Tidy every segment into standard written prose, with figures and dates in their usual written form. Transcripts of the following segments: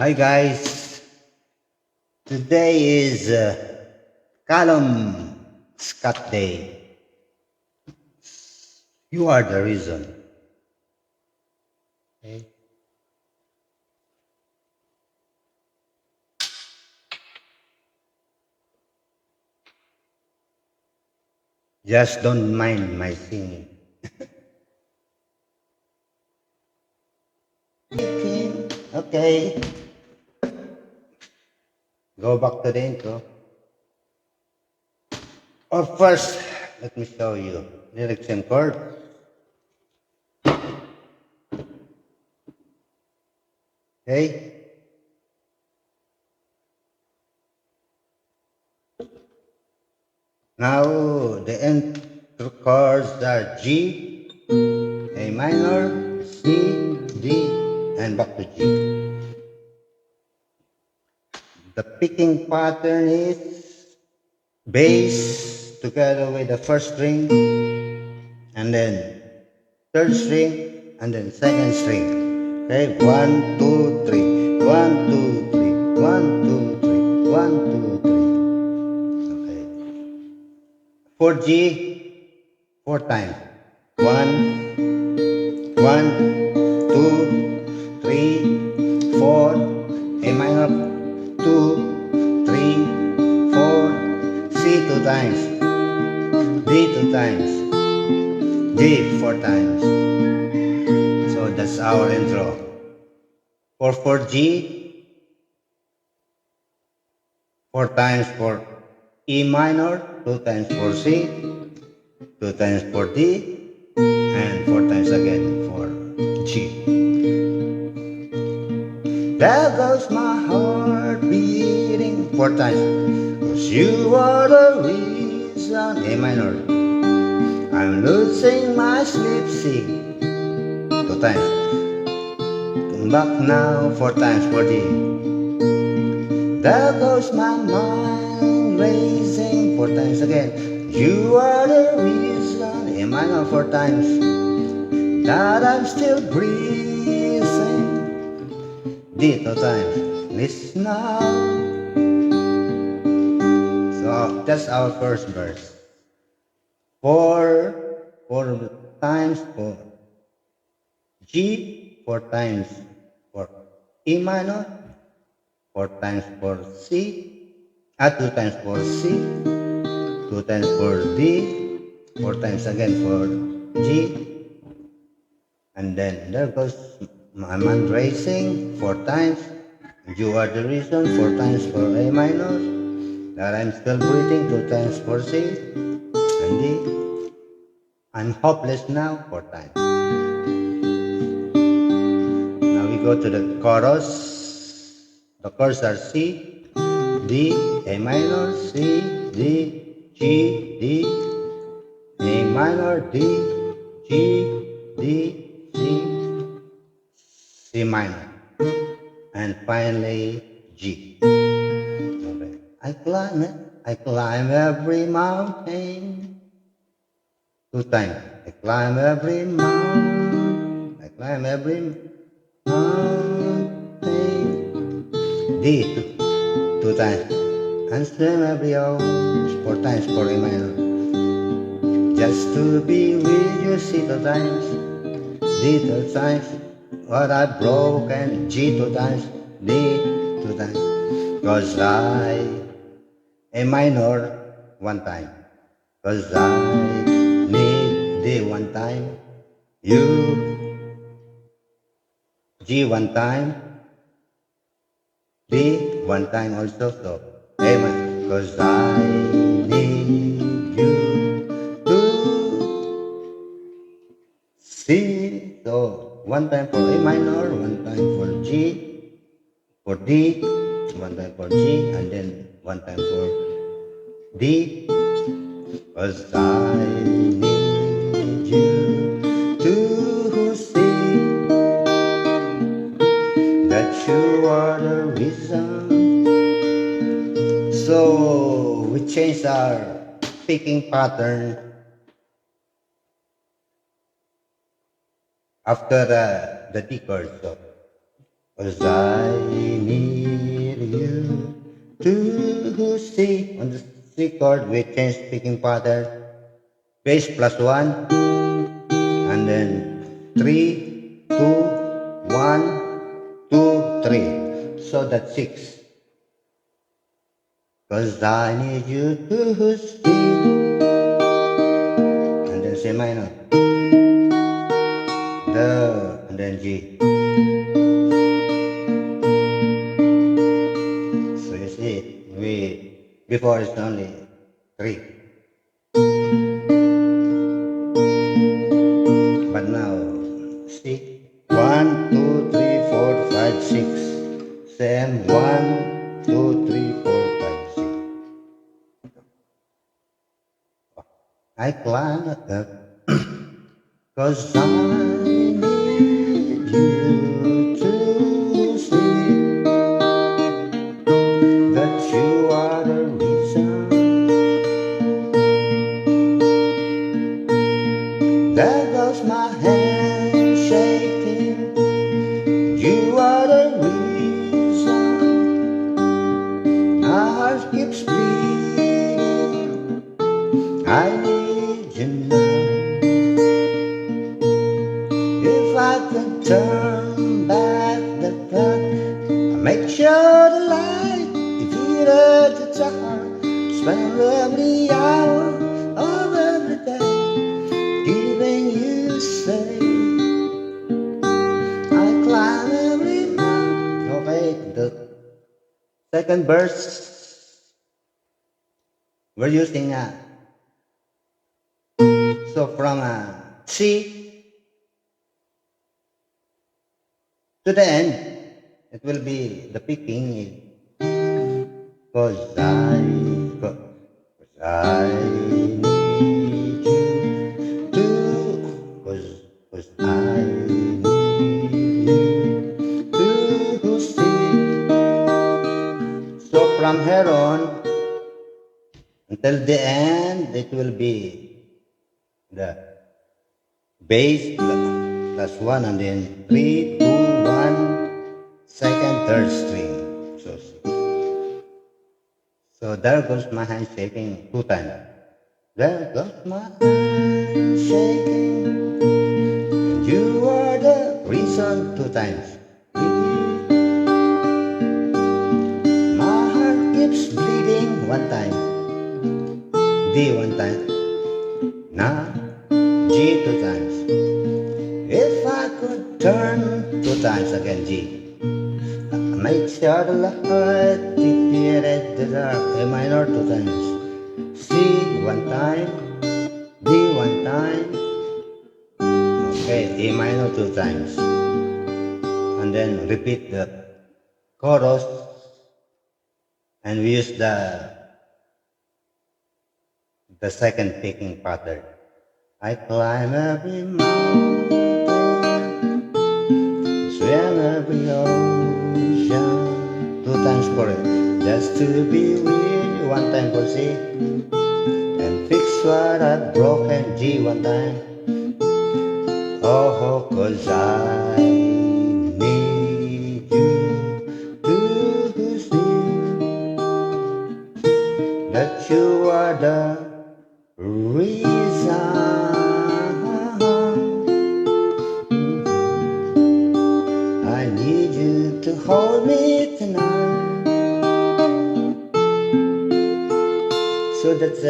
Hi guys, today is Calum Scott Day. You are the reason. Okay? Just don't mind my singing. Okay, go back to the intro. Or first, let me show you lyrics and chords. Okay, now the intro chords are G, A minor, C, D, and back to G. The picking pattern is bass together with the first string, and then third string, and then second string. Okay, one, two, three, one, two, three, one, two, three, one, two, three. Okay. For G, four times. One, one, two, three, four. A minor, two, three, four. C two times. D two times. G four times. So that's our intro. For G, four times for E minor, two times for C, two times for D, and four times again for G. There goes my heart beating four times. 'Cause you are the reason. A minor. I'm losing my sleep. C. Two times. Come back now. Four times for D. There goes my mind racing four times again. You are the reason. A minor four times. That I'm still breathing. D two times. Listen now. So that's our first verse. Four times for G, four times for E minor, four times for C, two times for C, two times for D, four times again for G, and then there goes my mind racing four times. You are the reason, four times for A minor, that I'm still breathing, two times for C, and D. I'm hopeless now, four times. Now we go to the chorus. The chords are C, D, A minor, C, D, G, D, A minor, D, G, D, C, C minor, and finally G. Okay. I climb every mountain. Two times. I climb every mountain. I climb every mountain. D two times. And swim every ocean four times for A minor. Just to be with you, C two times. D two times. What I broke and G two times. D two times. 'Cause A minor one time. 'Cause I need D one time. You G one time. D one time also. So amen. 'Cause I need you to see. So one time for A minor, one time for G, for D, one time for G, and then one time for D. 'Cause I need you to see that you are the reason. So we changed our picking pattern after the D chord. So 'Cause I need you to see. On the C chord, we change picking pattern. Bass plus 1, and then 3, 2, 1, 2, 3. So that's 6. 'Cause I need you to see. And then C minor. And then G. So you see, before it's only 3. But now, see, 1, 2, 3, 4, 5, 6. Same, 1, 2, 3, 4, 5, 6. I climb up, 'cause I need you to see that you are the reason. There goes my hand shaking. You are the reason. My heart keeps beating. I need you now. If I could turn back the clock, I'd make sure the light defeated the dark. Spend every hour of every day giving you say I climb every mountain. Okay, the second verse we're using so from C to the end, it will be the picking is cause I need you to cause I need you to see. So from here on until the end, it will be the bass plus one and then 3, 2, 1, second, third string. So there goes my hand shaking 2 times. There goes my hand shaking, and you are the reason 2 times. My heart keeps bleeding 1 time, D 1 time, now G 2 times. If I could turn 2 times again G. Make sure the light defeated the dark, A minor 2 times, C 1 time, D 1 time, okay, A minor 2 times, and then repeat the chorus, and we use the second picking pattern. I climb every mountain, swim every ocean, 2 times for it, just to be with you, 1 time for C, and fix what I've broken, G 1 time. Oh, 'cause I need you to see that you are the reason. I need you to hold me tonight. So that's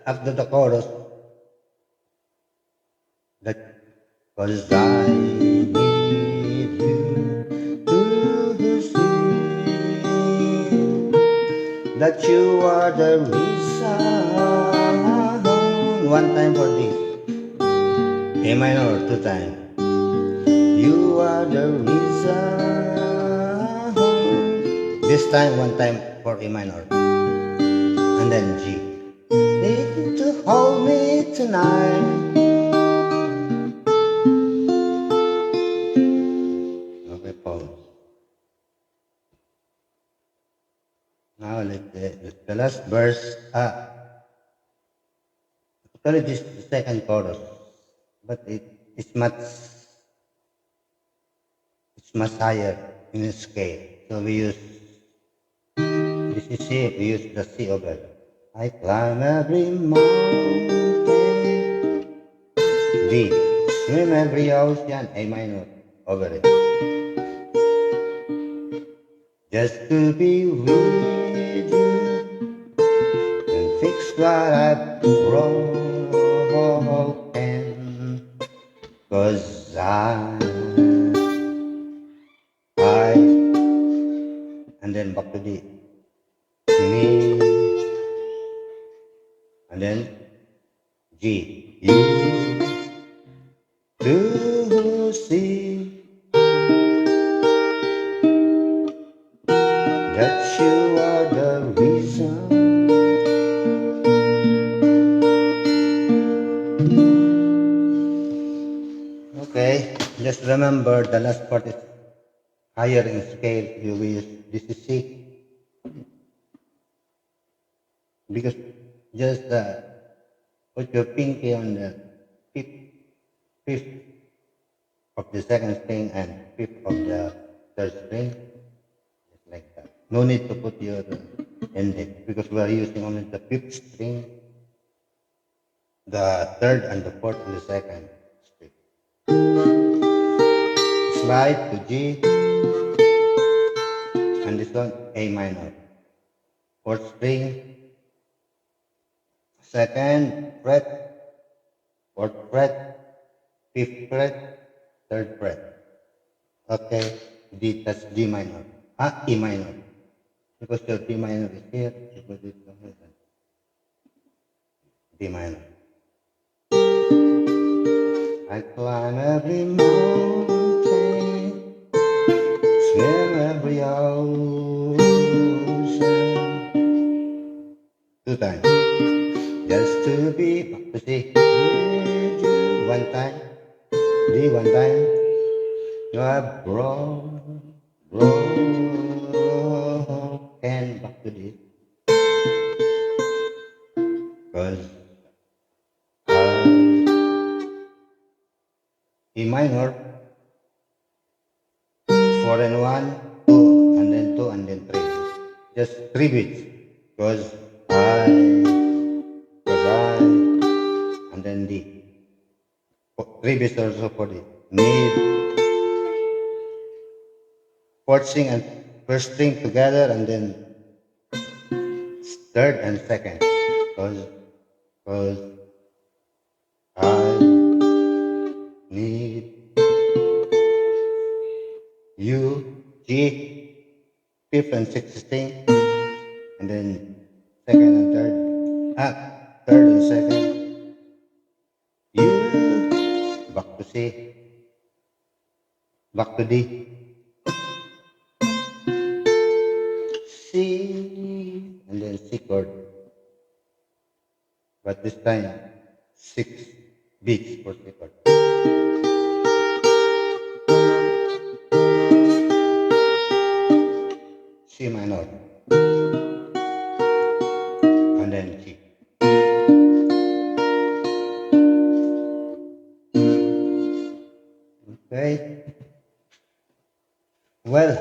after the chorus. That 'cause I need you to see that you are the reason. 1 time for this, A minor 2 times. You are the reason. This time 1 time for A minor, and then G. Need you to hold me tonight. Okay, pause. Now the last verse. Actually, this is the second chorus, but it's much higher. in scale. So we use, this is C, we use the C over. I climb every mountain. D, swim every ocean, A minor over it. Just to be with you and fix what I've broken. Cause I, and then back to the me, and then G, you to see that you are the reason. Okay, just remember the last part is higher in scale. You will use this is C because just put your pinky on the fifth of the second string and fifth of the third string, just like that. No need to put your index because we are using only the fifth string, the third and the fourth and the second string. Slide to G, and this one A minor. Fourth string, second fret, fourth fret, fifth fret, third fret. Okay, D, that's D minor. E minor. Because your D minor is here, you put it on here. D minor. I climb every mountain, swim every ocean. Two times. Just to be back to C. With you one time. D one time. You are broken back to D. Cause E minor, 4 and 1, 2, and then 2, and then 3. Just 3 beats. Cause I, and then D. 3 beats also for D. Need, fourth string and first string together, and then third and second. Cause I need you, G, fifth and sixth string, and then second and third, third and second, you, back to C, back to D, C, and then C chord, but this time 6 beats for C chord. C minor, and then G. Okay. Well,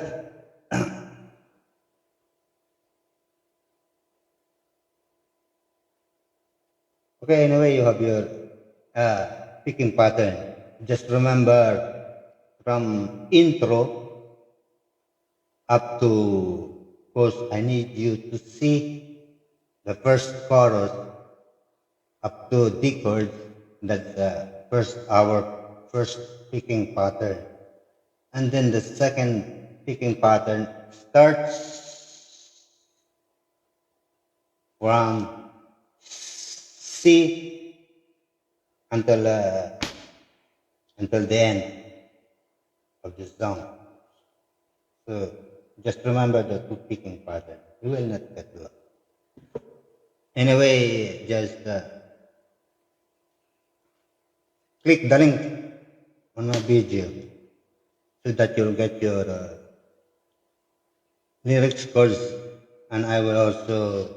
okay, anyway, you have your picking pattern. Just remember from intro up to, course, I need you to see the first chorus up to D chord. That's our first picking pattern. And then the second picking pattern starts from C until the end of the song. So just remember the two picking pattern. You will not get lost. Anyway, just click the link on my video so that you'll get your lyrics course, and I will also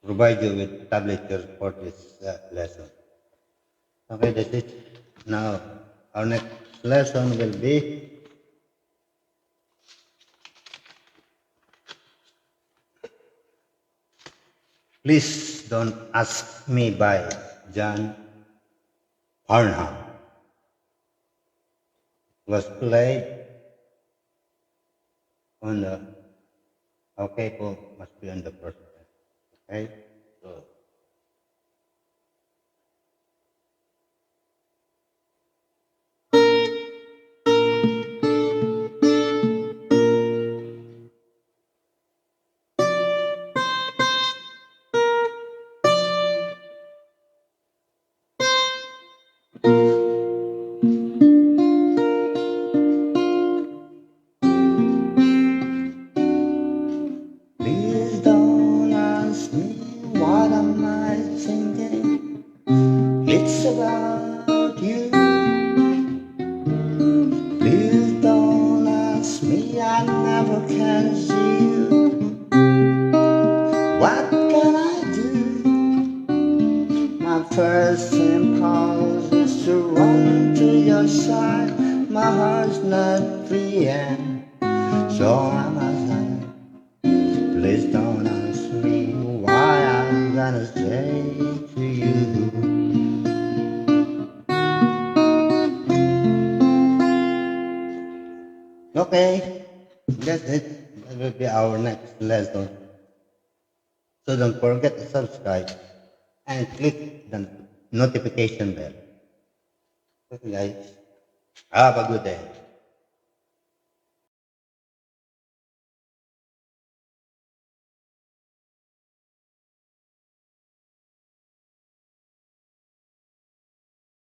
provide you with tablature for this lesson. Okay, that's it. Now, our next lesson will be Please don't ask me by John Farnham. Was played on the okay po must be on the first step. Okay? So please don't ask me what am I thinking. It's about you. Please don't ask me, I never can see you. What can I do? My first impulse is to run to your side. My heart's not free and so am I. Please don't ask me why I'm gonna say to you. Okay, that's it. That will be our next lesson. So don't forget to subscribe and click the notification bell. Okay guys, have a good day.